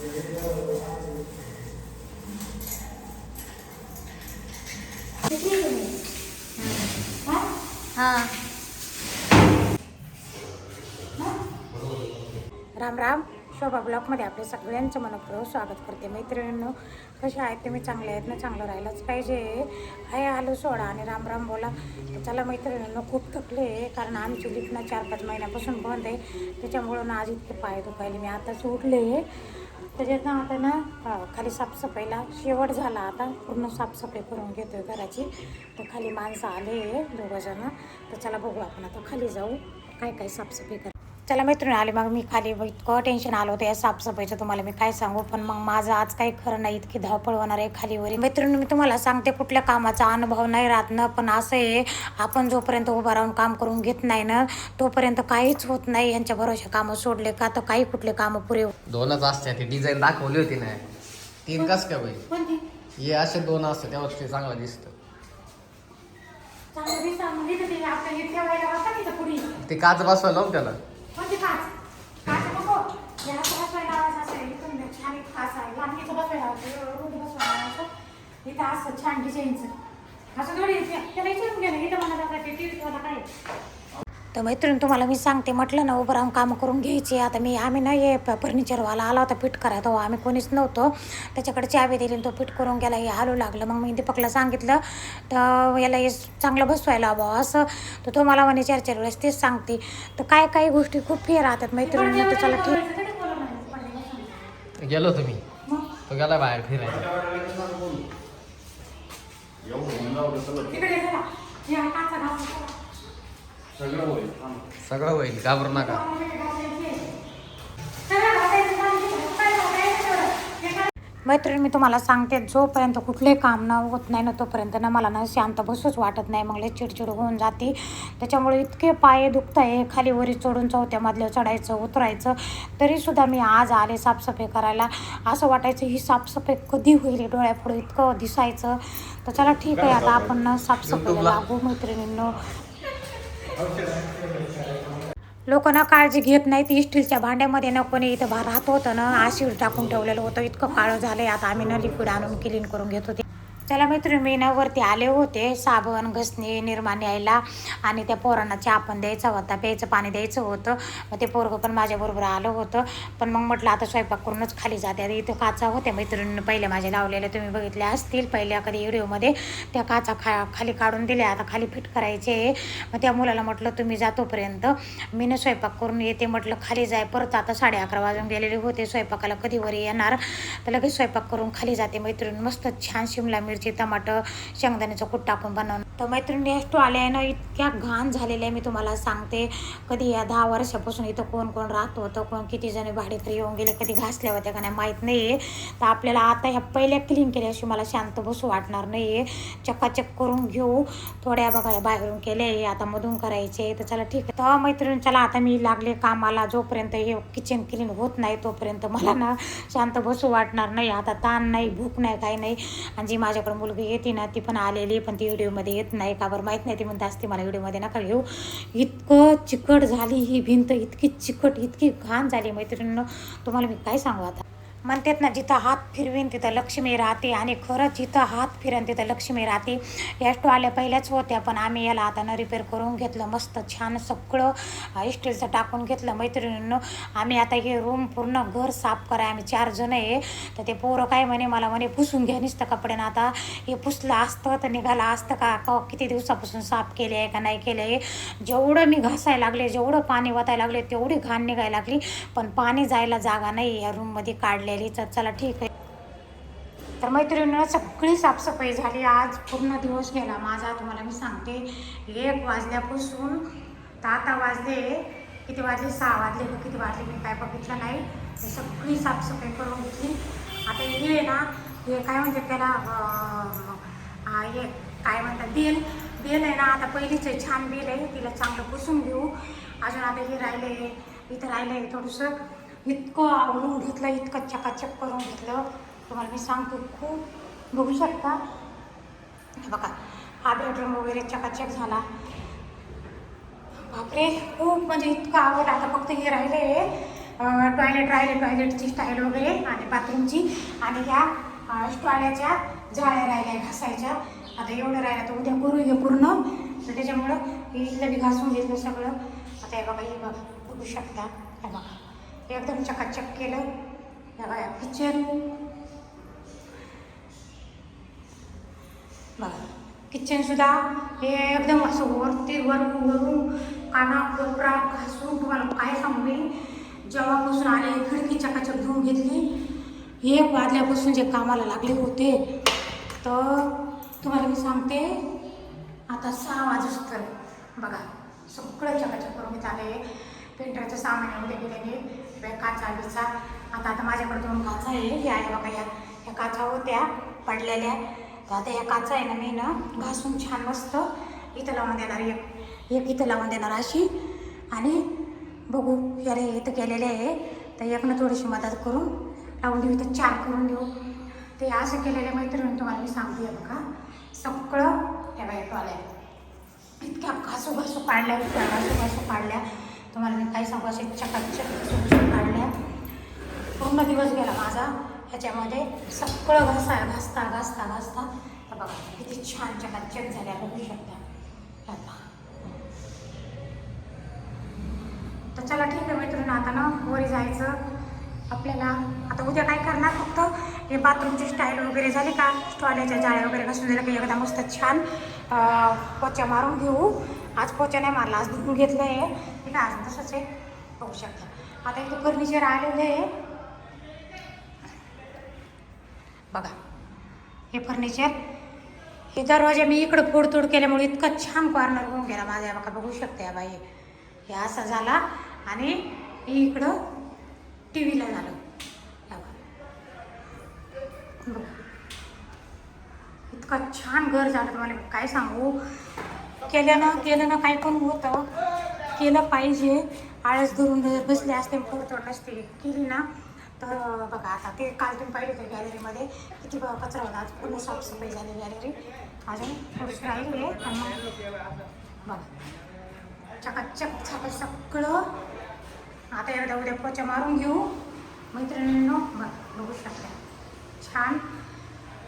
हां राम राम. शोभा ब्लॉगमध्ये आपले सगळ्यांचं मनपूर्वक स्वागत करते. मैत्रिणींनो, कसे आहेत तुम्ही? चांगले आहेत ना? चांगलं राहायलाच पाहिजे. हाय आलो सोडा आणि राम राम बोला. चला मैत्रिणींनो, खूप थकले कारण आमची लिफ्ट ना 4-5 महिन्यापासून बंद आहे. त्याच्यामुळं ना आज इतके पाय दुखायले. मी आताच उठले. त्याच्यात ना आता ना खाली साफसफाईला शेवट झाला. आता पूर्ण साफसफाई करून घेतोय घराची. तर खाली माणसं आले 2 जण. तर चला बघू आपण आता खाली जाऊ काय काय साफसफाई कर. चला मैत्रिणी आले. मग मी खाली इतकं टेन्शन आलं होतं या साफसफाईचं, तुम्हाला मी काय सांगू. पण मग माझं आज काही खरं नाही, इतकी धावपळ होणार आहे खालीवरी. मैत्रिणी मी तुम्हाला सांगते, कुठल्या कामाचा अनुभव नाही राहत ना, पण असं आहे आपण जोपर्यंत उभं राहून काम करून घेत नाही ना तोपर्यंत काहीच होत नाही. यांच्या भरोशा कामं सोडले का तर काही कुठले कामं पुरे 2च असते. ती डिझाईन दाखवली होती ना, 3 कस काय बाई? कोणती हे असे 2 असतात तेव्हा ते चांगलं दिसतं. चांगलं दिसा म्हणजे ते आपल्या हे ठेवायला बसतात तिथं पुढे. ते काच बसवायला लावून त्याला. कोणती काच? काच नको. याला बसवायला लावायचं असेल. इथून छान एक काच आहे. लांबीचं बसवायला लावायचं. रोटी बसवायला लावायचं. इथं असं छान डिझाईनचं. असं थोडी त्याला विचारून गेलं. इथं मला दाखवायचं टी व्ही ठेवायला काय. तर मैत्रीण तुम्हाला मी सांगते, म्हटलं ना उभं राहून कामं करून घ्यायची. आता आम्ही ना हे फर्निचरवाला आला होता फिट करायला. तेव्हा आम्ही कोणीच नव्हतो. त्याच्याकडे चावी दिली तो फिट करून गेला. हे हलू लागलं. मग मी दीपकला सांगितलं तर याला हे चांगलं बसवायला हवं असं. तर तो मला म्हणे 4-4 वेळेस तेच सांगते. तर काही गोष्टी खूप फे राहतात मैत्रिणी. तर चला ठीक गेलो तुम्ही तो गेला बाहेर फिरायला. सगळं होईल घाबरू नका. मैत्रीण मी तुम्हाला सांगते, जोपर्यंत कुठले काम न होत नाही ना तोपर्यंत ना मला ना शांत बसूच वाटत नाही. मग लय चिडचिड होऊन जाते. त्याच्यामुळे इतके पाय दुखत आहे. खाली वरी चढून 4थ्या मधलं चढायचं उतरायचं. तरीसुद्धा मी आज आले साफसफाई करायला. असं वाटायचं ही साफसफाई कधी होईल, डोळ्यापुढे इतकं दिसायचं. तर चला ठीक आहे, आता आपण ना साफसफाईला लागू मैत्रिणींनो. लोक ना काळजी घेत नाहीत. स्टीलच्या भांड्यामध्ये ना कोणी इथं राहत होतं ना आशीड टाकून ठेवलेलं होतं. इतकं काळं झालंय. आता आम्ही ना लिक्विड आणून क्लीन करून घेत होते. चला मैत्रिणी मी ना वरती आले होते साबण घसणी निर्मा न्यायला आणि त्या पोरांना चहा पण द्यायचा होता, प्यायचं पाणी द्यायचं होतं. मग ते पोरगं पण माझ्याबरोबर आलं होतं. पण मग म्हटलं आता स्वयंपाक करूनच खाली जाते. इथं काचा होत्या मैत्रिणीनं पहिल्या माझ्या लावलेल्या, तुम्ही बघितल्या असतील पहिल्या कधी व्हिडिओमध्ये. त्या काचा खाली काढून दिल्या. आता खाली फिट करायचे. मग त्या मुलाला म्हटलं तुम्ही जातोपर्यंत मी ना स्वयंपाक करून येते. म्हटलं खाली जाय. परत आता 11:30 वाजून गेलेले होते. स्वयंपाकाला कधी वर येणार, तर लगेच स्वयंपाक करून खाली जाते. मैत्रिणी मस्त छान शिमला मिरची टमाटर शेंगदाण्याचं कूट टाकून बनवणं. तर मैत्रिणी एस्टो आल्या आहे ना, इतक्या घाण झालेल्या आहे मी तुम्हाला सांगते. कधी या 10 वर्षापासून इथं कोण कोण राहत होतं, कोण किती जण भाडेकरी येऊन गेले, कधी घासल्या होत्या का नाही माहीत नाही आहे. तर आपल्याला आता ह्या पहिल्या क्लीन केल्याशिवाय मला शांत बसू वाटणार नाही आहे. चकाचक करून घेऊ. थोड्या बघा बाहेरून केले, आता मधून करायचे. तर चला ठीक आहे. तर मैत्रिणी चला आता मी लागले कामाला. जोपर्यंत हे किचन क्लीन होत नाही तोपर्यंत मला ना शांत बसू वाटणार नाही. आता ताण नाही, भूक नाही, काही नाही. आणि जी माझ्याकडे मुलगी येते ना ती पण आलेली, पण ती व्हिडिओमध्ये येत नाही. का बरं माहीत नाही. ती म्हणते असते मला व्हिडिओमध्ये नका घेऊ. इतकं चिकट झाली ही भिंत, इतकी चिकट, इतकी घाण झाली मैत्रिणीनं, तुम्हाला मी काय सांगू. आता म्हणतात ना जिथं हात फिरवीन तिथं लक्ष्मी राहते. आणि खरंच जिथं हात फिरेन तिथं लक्ष्मी राहते. या स्टो आल्या पहिल्याच होत्या, पण आम्ही याला आता ना रिपेअर करून घेतलं. मस्त छान सगळं स्टीलचं टाकून घेतलं मैत्रिणींनो. आम्ही आता हे रूम पूर्ण घर साफ कराय आम्ही 4 जण आहे. तर ते पोरं काय म्हणे मला म्हणे पुसून घ्या नुसतं कपड्यानं. आता हे पुसलं असतं तर निघालं असतं का किती दिवसापासून साफ केले आहे का नाही केलं आहे. जेवढं मी घासायला लागले, जेवढं पाणी वाटायला लागले तेवढी घाण निघायला लागली. पण पाणी जायला जागा नाही या रूममध्ये काढलेली. तर चला ठीक आहे. तर मैत्रिणींना सगळी साफसफाई झाली. आज पूर्ण दिवस गेला माझा. तुम्हाला मी सांगते 1 वाजल्यापासून तर आता वाजले किती वाजले 6 वाजले का किती वाजले मी काय बघितलं नाही. तर सगळी साफसफाई करून घेतली. आता हे ना हे काय म्हणतात त्याला हे काय म्हणतात बेल आहे ना. आता पहिलीच आहे छान बेल आहे, तिला चांगलं पुसून घेऊ. अजून आता हे राहिले, इथं राहिलं आहे थोडंसं. इतकं आवडून घेतलं, इतकं चकाचक करून घेतलं तुम्हाला मी सांगतो. खूप बघू शकता बघा हा बेडरूम वगैरे चकाचक झाला. बापरे खूप म्हणजे इतकं आवड. आता फक्त हे राहिले टॉयलेटची स्टाईल वगैरे आणि बाथरूमची आणि ह्या टॉयलेटच्या जाळ्या राहिल्या घासायच्या. आता एवढं राहिलं तर उद्या करू हे पूर्ण. तर त्याच्यामुळं इथलं बी घासून घेतलं सगळं. आता हे बघा, हे बघा बघू शकता, हे बघा एकदम चकाचक केलं. हे बघा किचन बघा, किचनसुद्धा हे एकदम असं वरून काना कोपरा घासून तुम्हाला काय सांगू मी. जेव्हापासून आले खिडकी चकाचक धुवून घेतली. हे वाजल्यापासून जे कामाला लागले होते तर तुम्हाला मी सांगते आता 6 वाजूस तर बघा सगळं चकाचक करून घेत आले. पेंटरचं सामान एवढे गेलेले, काचा बिचा. आता माझ्याकडे 2 काचा आहे. हे आहे बघा, ह्या काचा होत्या पडलेल्या. तर आता या काचा आहे ना मी ना घासून छान मस्त इथं लावून देणार, एक इथं लावून देणार अशी. आणि बघू यारे इथं केलेले आहे तर एकनं थोडीशी मदत करून लावून देऊ, इथं 4 करून देऊ. ते असं केलेले मैत्रिणी तुम्हाला मी सांगते बघा सगळं. हे बघा टॉयलेट इतक्या घासू काढल्या, इतक्या घासू काढल्या तुम्हाला मी काय सांगू. असे चकाचक काढल्या. पूर्ण दिवस गेला माझा ह्याच्यामध्ये सगळं घासता. तर बघा किती छान चकाचक झाल्या बघू शकता. तर चला ठीक आहे मैत्रिणी, आता ना वरी जायचं आपल्याला. आता उद्या काय करणार, फक्त हे बाथरूमची स्टाईल वगैरे झाली का, टॉयलेटच्या जाळ्या वगैरे घासून झालं की एकदा मस्त छान पोचा मारून घेऊ. आज पोचा नाही मारला, आज धुवून घेतलं आहे. ठीक आहे, आज तसंच आहे बघू शकता. आता इथे फर्निचर आलेलं आहे बघा. हे फर्निचर, हे दरवाजा मी इकडं फोडतोड केल्यामुळे इतकं छान कॉर्नर होऊन गेला माझ्या. बघा बघू शकते बाई, हे असा झाला. आणि हे इकडं टी व्हीला झालं. इतकं छान घर झालं तुम्हाला काय सांगू. केलं ना काय पण होतं, केलं पाहिजे. आळस धरून बसले असते, फोडतोड नसते केली ना तर बघा. आता ते काल तुम्ही पाहिलं होतं गॅलरीमध्ये किती कचरा होता. आज पूर्ण साफसफाई झाली गॅलरी, अजून थोडीशी राहिली आहे. आणि बघा चकाचक झालं सगळं. आता एकदा उद्या पोचा मारून घेऊ मैत्रिणींनो. बघू शकता छान.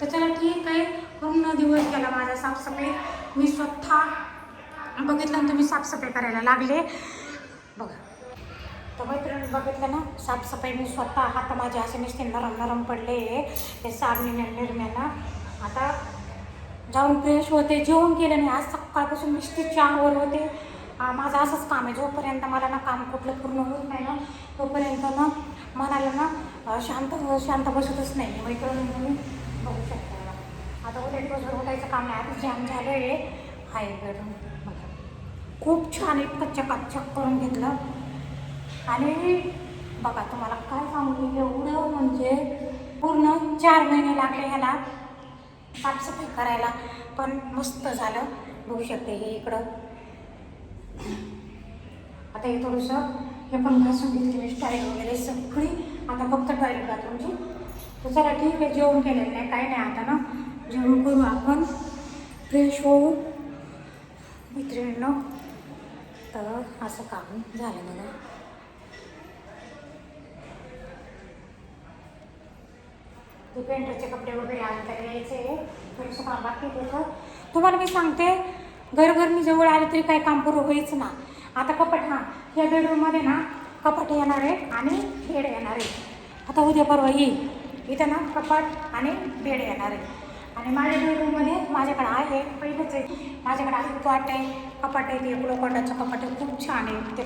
तर चला ठीक आहे, पूर्ण दिवस गेला माझा साफसफाई. मी स्वतः बघितल्यानंतर मी साफसफाई करायला लागले बघा. तर मैत्रिणी बघितलं ना साफसफाई मी स्वतः. हात माझे असे नुसते नरम पडले ते साबणीने निर्म्याला. आता जाऊन फ्रेश होते, जेवण केलं नाही. आज सकाळपासून नुसते चहावर होते. माझं असंच काम आहे, जोपर्यंत मला ना काम कुठलं पूर्ण होत नाही ना तोपर्यंत ना मनाला ना शांत बसतच नाही मैत्रिणी. बघू शकता आता उद्या दिवसभर उठायचं काम नाही. आता जाम झालं आहे बेडरूम बघा, खूप छान इतकं चकाचक करून घेतलं. आणि बघा तुम्हाला काय सांगू, एवढं म्हणजे पूर्ण 4 महिने लागले ह्याला साफसफाई करायला, पण मस्त झालं बघू शकते. हे इकडं आता हे थोडंसं हे पण घासून घेतली स्टाईल वगैरे सगळी. आता फक्त टॉयलेट बाथरूमची. तर चला ठीक आहे, जेवण केलेलं नाही काही नाही. आता ना जेवण करू आपण, फ्रेश होऊ मैत्रिणींनो. तर असं काम झालं मला. ते पेंटरचे कपडे वगैरे आले तर यायचे, थोडंसं काम बाकी होतं. तुम्हाला मी सांगते घरघरनी जवळ आले तरी काही काम पुरं व्हायचं ना. आता कपाट, ह्या बेडरूममध्ये ना कपाट येणार आहे आणि बेड येणार आहे. आता उद्या परवा येईल इथं ना कपाट आणि बेड येणार आहे. आणि माझ्या बेडरूममध्ये माझ्याकडे आहे पहिलंच आहे, माझ्याकडे आहे कपाट आहे, कपाट आहे. ते लोखंडाचं कपाट आहे, खूप छान आहे. ते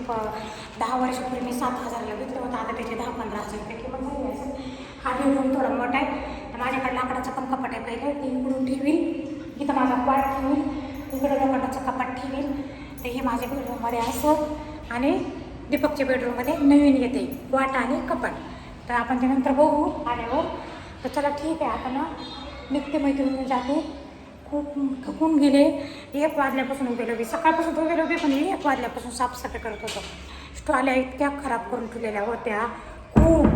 10 वर्षापूर्वी मी 7,000ला घेतलं होतं. आता त्याचे 10-15 हजार किंमत झाली असेल. हा बेडरूम थोडा मोठा आहे. तर माझ्याकडे लाकडाचं पण कपाट आहे. पहिलं ते इकडून ठेवील, इथं माझा कपाट ठेवील, इकडे लोखंडाचं कपाट ठेवील. तर हे माझ्या बेडरूममध्ये असं. आणि दीपकच्या बेडरूममध्ये नवीन येते वाट आणि कपाट. तर आपण त्यानंतर बघू आल्यावर. तर चला ठीक आहे, आता ना निघते मैत्रिणी जाते. खूप थकून गेले. 1 वाजल्यापासून उभे लोबे, सकाळपासून उभे लोबे, पण 1 वाजल्यापासून साफसफाई करत होतो. स्टॉल्या इतक्या खराब करून ठेवलेल्या होत्या खूप.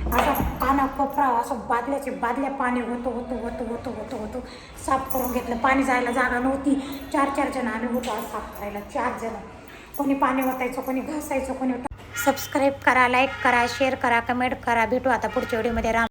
असा काना कोपरा असं बादल्या पाणी होतं साफ करून घेतलं. पाणी जायला जागा नव्हती. 4 जण आम्ही होतो आज साफ करायला, 4 जण. कोणी पाणी ओतायचं, कोणी घासायचं, कोणी सबस्क्राईब करा, लाईक करा, शेअर करा, कमेंट करा. भेटू आता पुढच्या व्हिडिओमध्ये. राम.